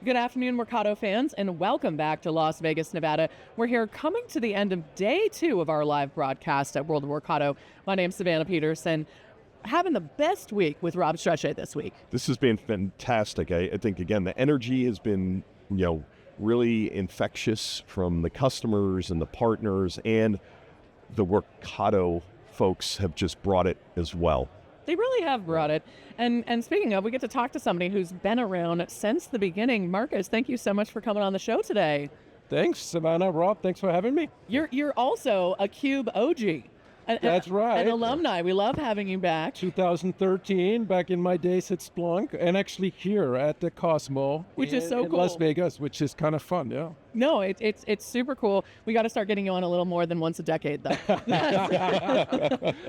Good afternoon, Workato fans, and welcome back to Las Vegas, Nevada. We're here coming to the end of day 2 of our live broadcast at World of Workato. My name's Savannah Peterson. Having the best week with Rob Strechay this week. This has been fantastic. I think, again, the energy has been, really infectious from the customers and the partners, and the Workato folks have just brought it as well. They really have brought it. And speaking of, we get to talk to somebody who's been around since the beginning. Markus, thank you so much for coming on the show today. Thanks, Savannah. Rob, thanks for having me. You're also a CUBE OG. That's right. An alumni. We love having you back. 2013, back in my days at Splunk, and actually here at the Cosmo. Which is so cool. Las Vegas, which is kind of fun, yeah. No, it's super cool. We got to start getting you on a little more than once a decade, though.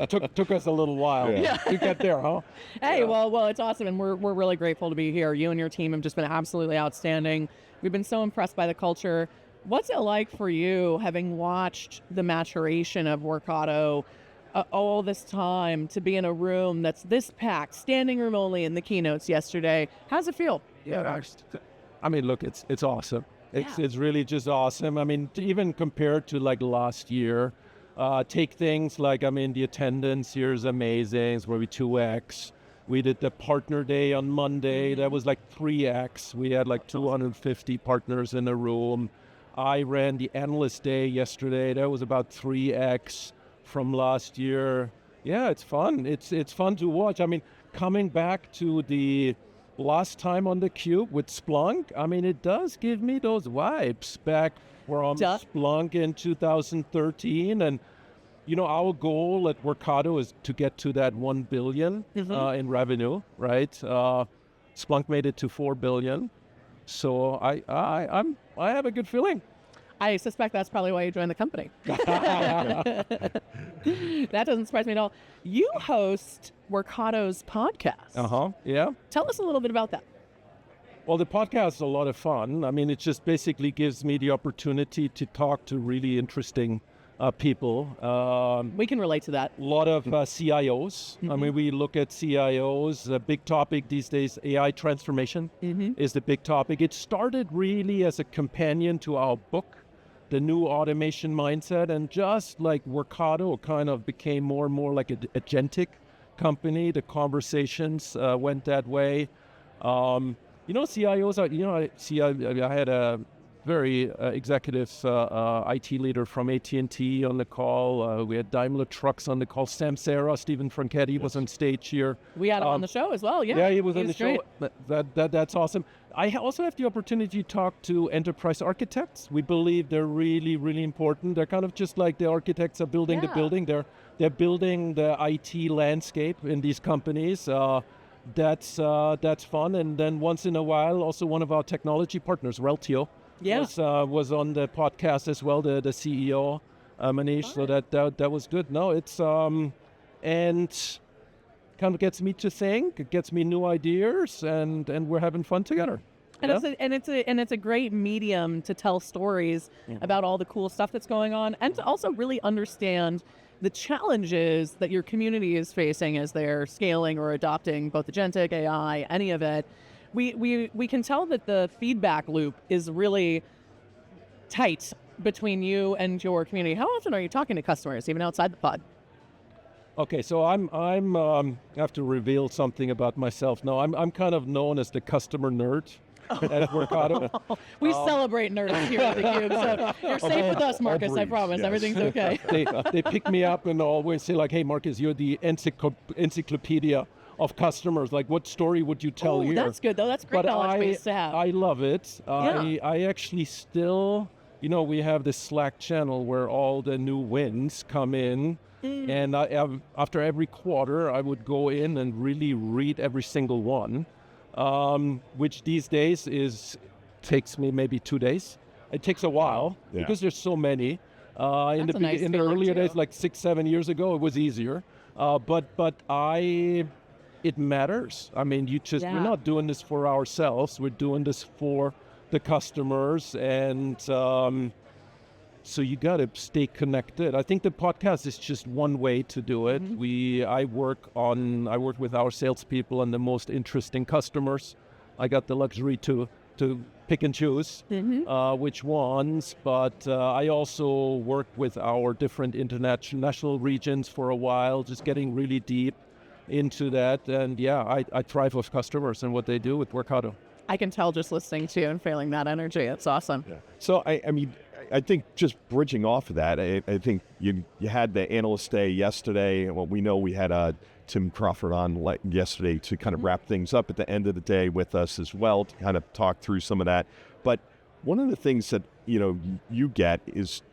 Took us a little while to get there, huh? Hey, well, it's awesome, and we're really grateful to be here. You and your team have just been absolutely outstanding. We've been so impressed by the culture. What's it like for you, having watched the maturation of Workato all this time, to be in a room that's this packed, standing room only in the keynotes yesterday? How's it feel? Yeah, I mean, look, it's awesome. It's really just awesome. I mean, even compared to like last year, take things like, the attendance here is amazing. It's probably 2x. We did the partner day on Monday. That was like 3x. We had like 250 partners in a room. I ran the Analyst day yesterday. That was about 3x from last year. Yeah, it's fun. It's fun to watch. I mean, coming back to the last time on theCUBE with Splunk, it does give me those vibes back from Splunk in 2013. And, our goal at Workato is to get to that 1 billion in revenue, right? Splunk made it to 4 billion. So I have a good feeling. I suspect that's probably why you joined the company. That doesn't surprise me at all. You host Workato's podcast. Yeah. Tell us a little bit about that. Well, the podcast is a lot of fun. It just basically gives me the opportunity to talk to really interesting people. We can relate to that. A lot of CIOs. We look at CIOs. A big topic these days, AI transformation is the big topic. It started really as a companion to our book, The New Automation Mindset, and just like Workato kind of became more and more like an agentic company. The conversations went that way. CIOs are, I had a very executive IT leader from AT&T on the call. We had Daimler Trucks on the call. Sam Serra, Stephen Franchetti was on stage here. We had him on the show as well, yeah. Yeah, he was on the show. That's awesome. I also have the opportunity to talk to enterprise architects. We believe they're really, really important. They're kind of just like the architects are building the building. They're building the IT landscape in these companies. That's fun. And then once in a while, also one of our technology partners, Reltio, was on the podcast as well, the CEO, Manish, so that was good. No, it's, and kind of gets me to think, it gets me new ideas, and we're having fun together. And it's a great medium to tell stories about all the cool stuff that's going on, and to also really understand the challenges that your community is facing as they're scaling or adopting both agentic, AI, any of it. We can tell that the feedback loop is really tight between you and your community. How often are you talking to customers, even outside the pod? Okay, so I'm I have to reveal something about myself now. I'm kind of known as the customer nerd at Workato. We celebrate nerds here at theCUBE, so you're safe with us, Markus, I promise. Yes. Everything's okay. They pick me up and always say like, hey, Markus, you're the encyclopedia of customers. Like, what story would you tell here? That's good, though. That's great knowledge base to have. I love it. I actually still, we have this Slack channel where all the new wins come in. And after every quarter, I would go in and really read every single one, which these days takes me maybe 2 days. It takes a while because there's so many. In the earlier days, like 6-7 years ago, it was easier. But it matters. We're not doing this for ourselves. We're doing this for the customers, and so you got to stay connected. I think the podcast is just one way to do it. I work with our salespeople and the most interesting customers. I got the luxury to to pick and choose which ones, but I also worked with our different international regions for a while, just getting really deep into that. And yeah, I thrive with customers and what they do with Workato. I can tell just listening to you and feeling that energy. It's awesome. Yeah. So, I mean, I think just bridging off of that, I think you had the Analyst Day yesterday. Well, we know we had Tim Crawford on yesterday to kind of wrap things up at the end of the day with us as well, to kind of talk through some of that. But one of the things that, you get is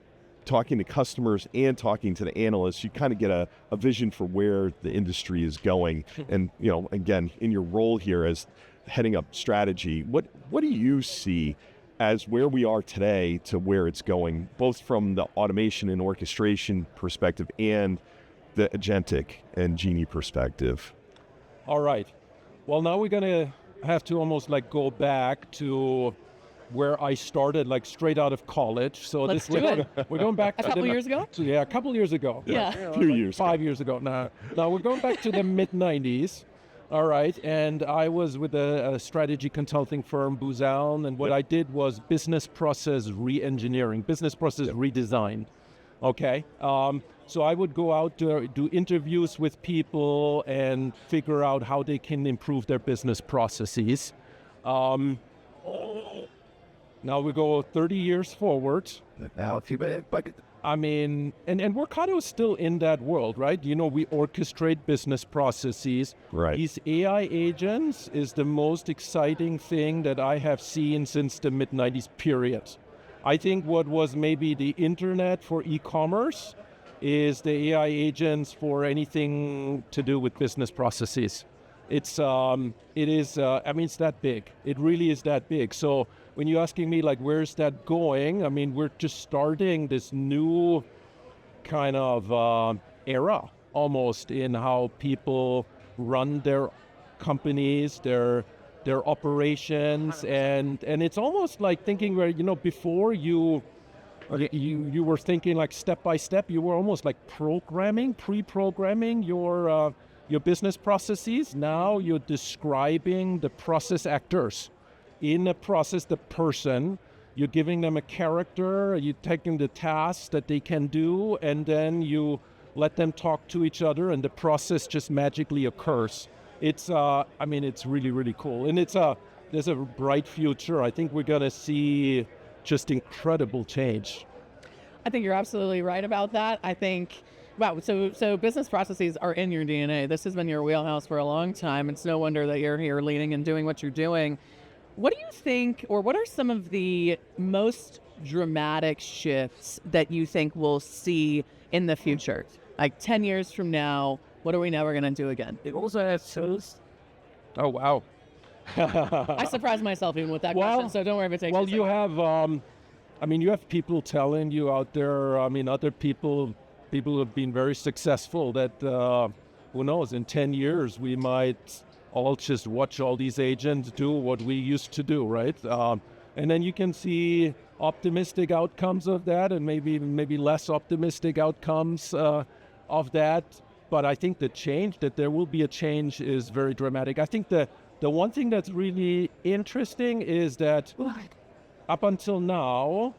talking to customers and talking to the analysts, you kind of get a vision for where the industry is going. And, again, in your role here as heading up strategy, what do you see as where we are today to where it's going, both from the automation and orchestration perspective and the Agentic and Genie perspective? All right. Well, now we're going to have to almost go back to where I started, straight out of college. So Let's do it. We're going back a couple years ago? Yeah, a couple years ago. Yeah. A few years. 5 years ago. Now we're going back to the mid-90s. All right, and I was with a strategy consulting firm, Booz Allen, and what I did was business process re-engineering, business process redesign. Okay, so I would go out to do interviews with people and figure out how they can improve their business processes. Now we go 30 years forward. I mean, and Workato is still in that world, right? We orchestrate business processes. Right. These AI agents is the most exciting thing that I have seen since the mid-90s period. I think what was maybe the internet for e-commerce is the AI agents for anything to do with business processes. It's that big. It really is that big. So when you're asking me where's that going, I mean, we're just starting this new kind of era almost in how people run their companies, their operations, and it's almost like thinking where, before you were thinking step by step, you were almost pre-programming your business processes. Now you're describing the process actors in a process, the person. You're giving them a character, you're taking the tasks that they can do, and then you let them talk to each other, and the process just magically occurs. It's it's really, really cool, and there's a bright future. I think we're gonna see just incredible change. I think you're absolutely right about that. I think, wow, so business processes are in your DNA. This has been your wheelhouse for a long time. It's no wonder that you're here leading and doing what you're doing. What do you think, or what are some of the most dramatic shifts that you think we'll see in the future? 10 years from now, what are we never going to do again? Oh, wow. I surprised myself even with that question, so don't worry if it takes you have, you have people telling you out there, other people who have been very successful that, who knows, in 10 years we might all just watch all these agents do what we used to do, right? And then you can see optimistic outcomes of that and maybe less optimistic outcomes of that. But I think that there will be a change is very dramatic. I think the one thing that's really interesting is that up until now,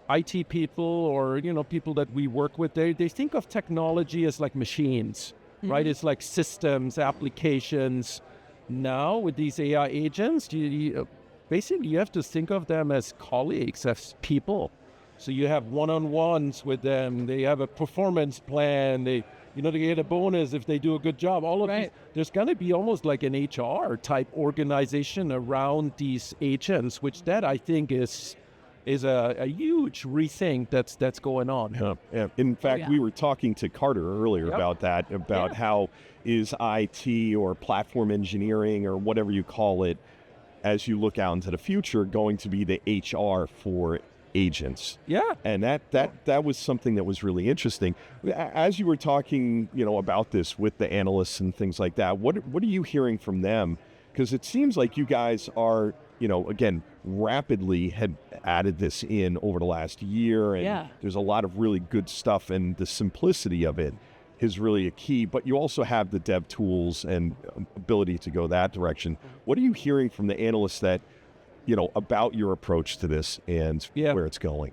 IT people or people that we work with, they think of technology as machines. Right, it's systems, applications. Now with these AI agents, you have to think of them as colleagues, as people. So you have one-on-ones with them. They have a performance plan. They get a bonus if they do a good job. All of these, there's going to be almost like an HR type organization around these agents, which that I think is a huge rethink that's going on. Yeah. In fact, we were talking to Carter earlier about that, about how is IT or platform engineering or whatever you call it, as you look out into the future, going to be the HR for agents. Yeah. And that was something that was really interesting. As you were talking, about this with the analysts and things like that, what are you hearing from them? Because it seems like you guys are, again, rapidly had added this in over the last year, and there's a lot of really good stuff, and the simplicity of it is really a key, but you also have the dev tools and ability to go that direction. What are you hearing from the analysts that about your approach to this and where it's going.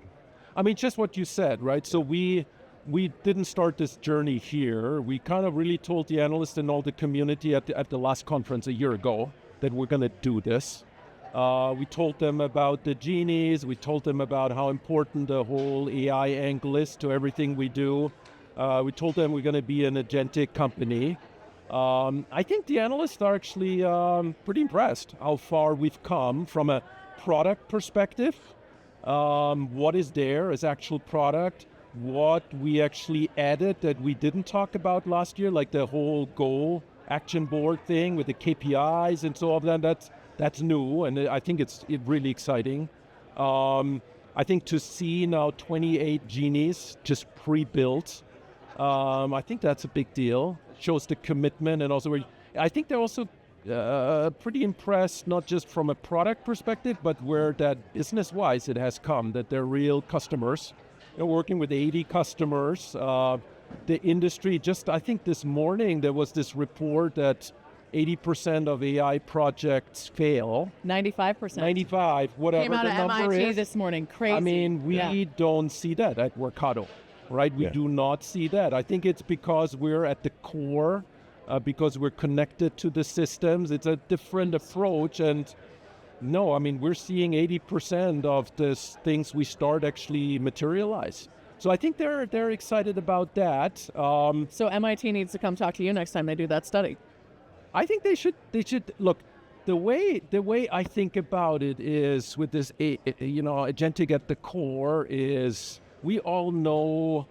I mean, just what you said, right? So we didn't start this journey here. We kind of really told the analysts and all the community at the last conference a year ago that we're going to do this. We told them about the genies. We told them about how important the whole AI angle is to everything we do. We told them we're going to be an agentic company. I think the analysts are actually pretty impressed how far we've come from a product perspective. What is there as actual product? What we actually added that we didn't talk about last year, like the whole goal action board thing with the KPIs and so on. That's new, and I think it's really exciting. I think to see now 28 genies just pre-built, I think that's a big deal. It shows the commitment, and also I think they're also pretty impressed, not just from a product perspective, but where that business-wise it has come, that they're real customers. They're working with 80 customers. The industry, I think this morning there was this report that 80% of AI projects fail. 95%. 95, whatever Came out the of number MIT is. this morning. Crazy. I mean, we don't see that at Workato, right? We do not see that. I think it's because we're at the core, because we're connected to the systems. It's a different approach, and no, I mean, we're seeing 80% of the things we start actually materialize. So I think they're excited about that. So MIT needs to come talk to you next time they do that study. I think they should look. The way I think about it is with this, agentic at the core is we all know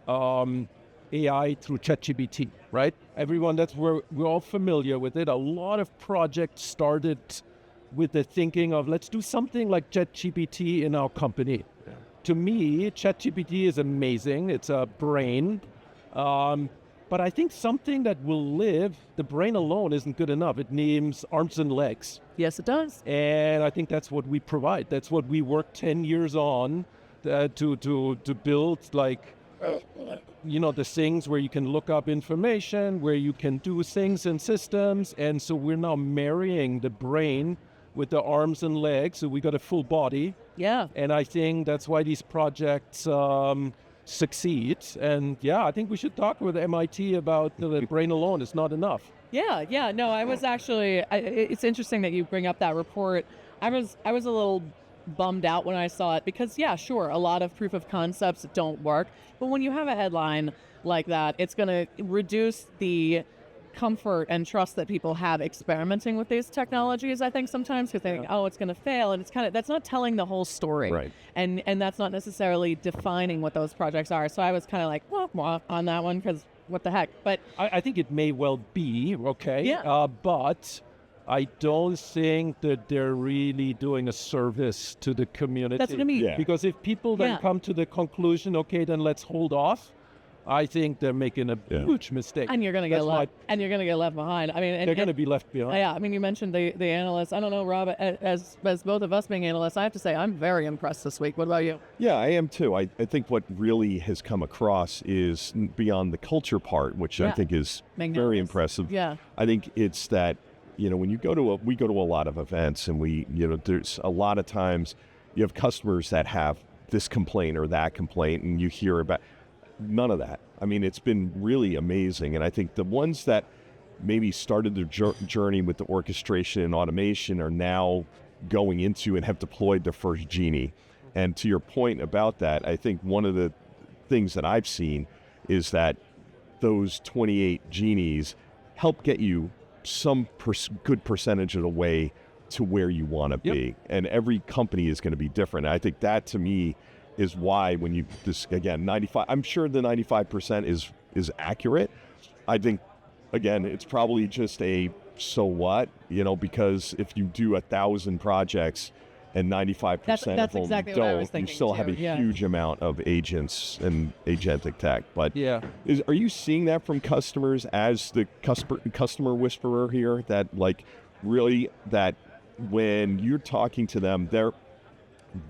AI through ChatGPT, right? Everyone, we're all familiar with it. A lot of projects started with the thinking of let's do something like ChatGPT in our company. Yeah. To me, ChatGPT is amazing. It's a brain. But I think something that will live, the brain alone isn't good enough. It needs arms and legs. Yes, it does. And I think that's what we provide. That's what we worked 10 years on to build, like, the things where you can look up information, where you can do things in systems. And so we're now marrying the brain with the arms and legs. So we got a full body. Yeah. And I think that's why these projects succeed. And I think we should talk with MIT about the brain alone is not enough. Yeah. No, I was actually, it's interesting that you bring up that report. I was a little bummed out when I saw it because, sure, a lot of proof of concepts don't work. But when you have a headline like that, it's going to reduce the comfort and trust that people have experimenting with these technologies, I think sometimes, because they think, it's going to fail. And it's that's not telling the whole story. Right. And that's not necessarily defining what those projects are. So I was kind of like, well, on that one, because what the heck. But I think it may well be, okay. Yeah. But I don't think that they're really doing a service to the community. That's what I mean. Yeah. Because if people then come to the conclusion, okay, then let's hold off, I think they're making a huge mistake. And you're going to get left. And you're going to get left behind. I mean, they're going to be left behind. Yeah. I mean, you mentioned the analysts. I don't know, Rob. As both of us being analysts, I have to say I'm very impressed this week. What about you? Yeah, I am too. I think what really has come across is beyond the culture part, which I think is very impressive. Yeah. I think it's that when we go to a lot of events, and there's a lot of times you have customers that have this complaint or that complaint, and you hear about. None of that. I mean, it's been really amazing. And I think the ones that maybe started their journey with the orchestration and automation are now going into and have deployed their first genie. And to your point about that, I think one of the things that I've seen is that those 28 genies help get you some good percentage of the way to where you want to be. And every company is going to be different. And I think that, to me, is why when you, again, 95, I'm sure the 95% is accurate. I think, again, it's probably just a so what, because if you do 1,000 projects and 95% that's of them exactly what I was don't, thinking you still too. have a huge amount of agents and agentic tech. But are you seeing that from customers as the customer whisperer here, that really that when you're talking to them,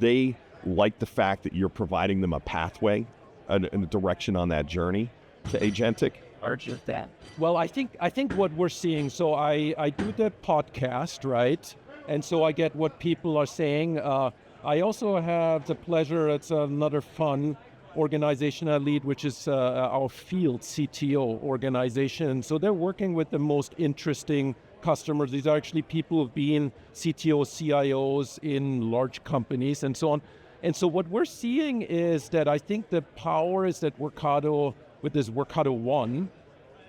they like the fact that you're providing them a pathway and a direction on that journey to agentic? Or just that? Well, I think what we're seeing, so I do the podcast, right? And so I get what people are saying. I also have the pleasure, it's another fun organization I lead, which is our field CTO organization. So they're working with the most interesting customers. These are actually people who've been CTOs, CIOs in large companies and so on. And so what we're seeing is that I think the power is that Workato, with this Workato One,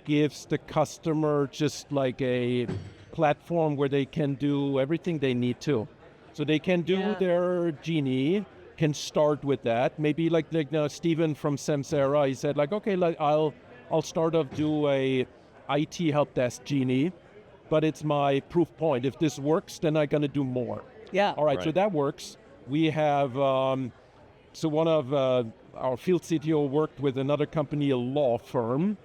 gives the customer just like a platform where they can do everything they need to. So they can do their Genie, can start with that. Maybe like Steven from Samsara, he said like, okay, like I'll start off do a IT help desk Genie, but it's my proof point. If this works, then I'm gonna do more. Yeah. All right, so that works. We have, so one of our field CTO worked with another company, a law firm,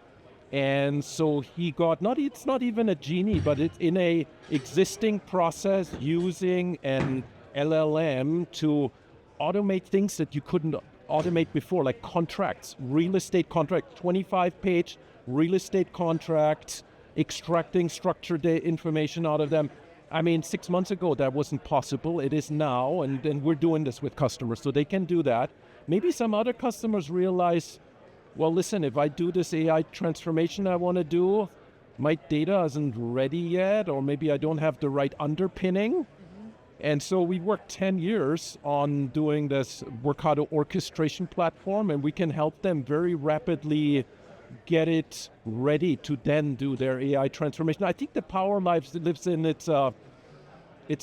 and so he got, it's not even a Genie, but it's in a existing process using an LLM to automate things that you couldn't automate before, like contracts, real estate contract, 25-page real estate contracts, extracting structured information out of them. I mean, 6 months ago, that wasn't possible. It is now, and we're doing this with customers, so they can do that. Maybe some other customers realize, well, listen, if I do this AI transformation I want to do, my data isn't ready yet, or maybe I don't have the right underpinning. And so we worked 10 years on doing this Workato orchestration platform, and we can help them very rapidly get it ready to then do their AI transformation. I think the power lives in it's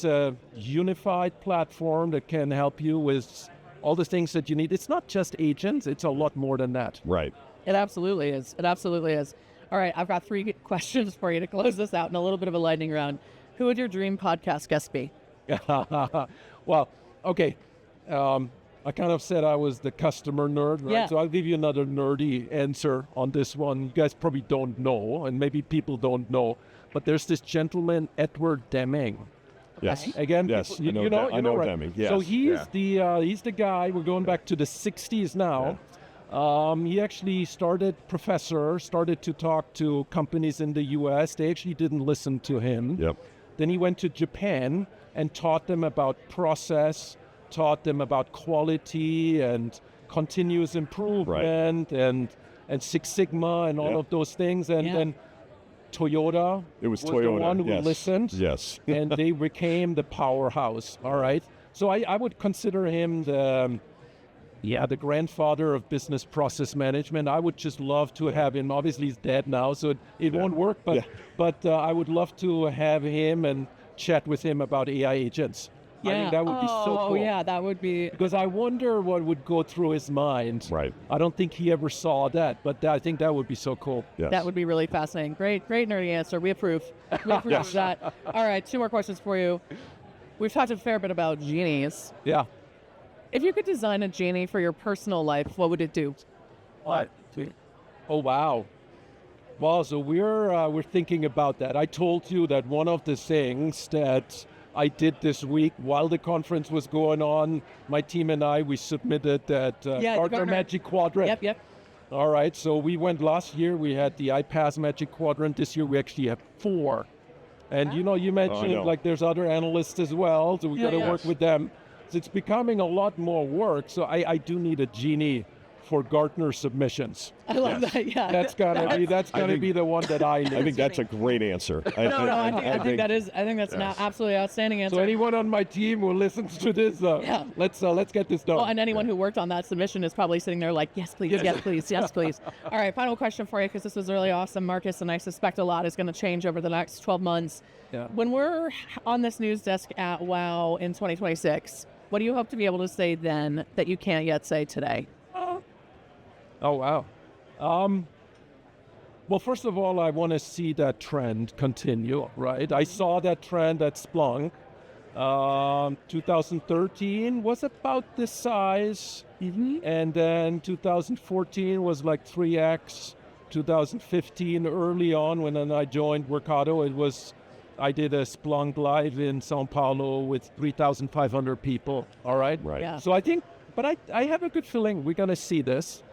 a unified platform that can help you with all the things that you need. It's not just agents, it's a lot more than that. Right. It absolutely is. It absolutely is. All right, I've got 3 questions for you to close this out in a little bit of a lightning round. Who would your dream podcast guest be? Well, okay. I kind of said I was the customer nerd, right? Yeah. So I'll give you another nerdy answer on this one. You guys probably don't know, and maybe people don't know, but there's this gentleman, Edward Deming. Yes. Again, yes. people, I know right? Deming. Yes. So he's the guy. We're going back to the 60s now. Yeah. He actually started to talk to companies in the US. They actually didn't listen to him. Yep. Then he went to Japan and taught them about process, taught them about quality and continuous improvement and Six Sigma and all of those things. And Toyota was Toyota, the one who listened. Yes. And they became the powerhouse. All right. So I would consider him the grandfather of business process management. I would just love to have him. Obviously, he's dead now, so it won't work. But I would love to have him and chat with him about AI agents. Yeah. I think that would be so cool. Oh, yeah, that would be... Because I wonder what would go through his mind. Right. I don't think he ever saw that, but I think that would be so cool. Yes. That would be really fascinating. Great nerdy answer. We approve. We approve of that. All right, 2 more questions for you. We've talked a fair bit about genies. Yeah. If you could design a genie for your personal life, what would it do? What? Oh, wow. Well, so we're thinking about that. I told you that one of the things that I did this week while the conference was going on, my team and I, we submitted that Gartner Magic Quadrant. Yep. All right, so we went last year, we had the iPaaS Magic Quadrant. This year we actually have 4. And you mentioned like there's other analysts as well, so we got to work with them. So it's becoming a lot more work, so I do need a genie for Gartner submissions. I love that, yeah. That's gonna be the one that I need. I think that's a great answer. I think that's an absolutely outstanding answer. So anyone on my team who listens to this, let's get this done. Oh, and anyone who worked on that submission is probably sitting there like, yes, please, yes, please, yes, please. All right, final question for you, because this was really awesome, Markus, and I suspect a lot is going to change over the next 12 months. Yeah. When we're on this news desk at WOW in 2026, what do you hope to be able to say then that you can't yet say today? Oh, wow. Well, first of all, I want to see that trend continue, right? I saw that trend at Splunk. 2013 was about this size, and then 2014 was like 3x. 2015, early on, when I joined Workato, I did a Splunk Live in Sao Paulo with 3,500 people, all right? Right. Yeah. So I think, but I have a good feeling we're going to see this.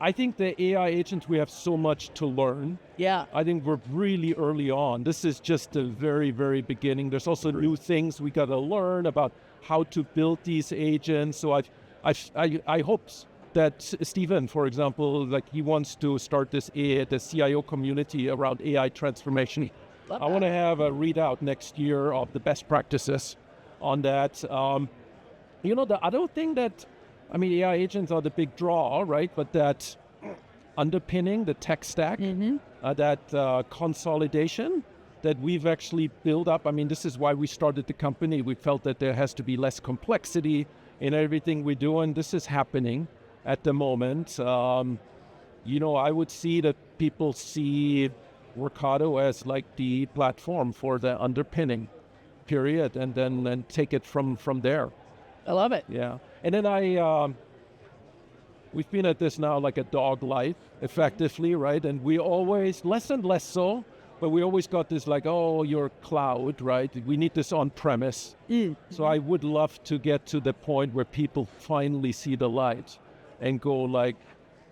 I think the AI agents, we have so much to learn. Yeah. I think we're really early on. This is just the very, very beginning. There's also new things we got to learn about how to build these agents. So I hope that Stephen, for example, like he wants to start the CIO community around AI transformation. I want to have a readout next year of the best practices on that. The other thing that, AI agents are the big draw, right? But that underpinning the tech stack, that consolidation that we've actually built up. This is why we started the company. We felt that there has to be less complexity in everything we do, and this is happening at the moment. I would see that people see Workato as like the platform for the underpinning period, and then take it from there. I love it. Yeah. And then we've been at this now like a dog life, effectively, right? And we always, less and less so, but we always got this like, oh, you're cloud, right? We need this on-premise. So I would love to get to the point where people finally see the light and go like,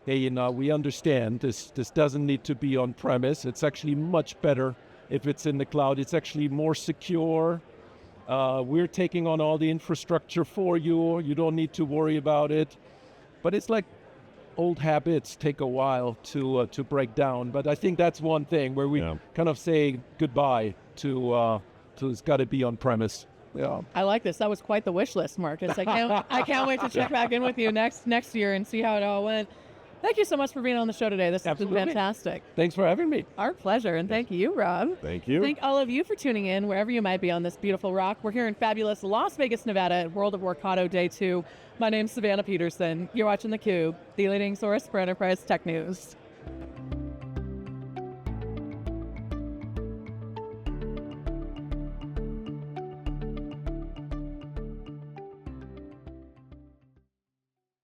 hey, we understand this doesn't need to be on-premise. It's actually much better if it's in the cloud. It's actually more secure. We're taking on all the infrastructure for you. You don't need to worry about it. But it's like old habits take a while to break down. But I think that's one thing where we kind of say goodbye to it's got to be on premise. Yeah. I like this. That was quite the wish list, Markus. I can't wait to check back in with you next year and see how it all went. Thank you so much for being on the show today. This has been fantastic. Thanks for having me. Our pleasure. And thank you, Rob. Thank you. Thank all of you for tuning in, wherever you might be on this beautiful rock. We're here in fabulous Las Vegas, Nevada at World of Workato Day 2. My name's Savannah Peterson. You're watching theCUBE, the leading source for enterprise tech news.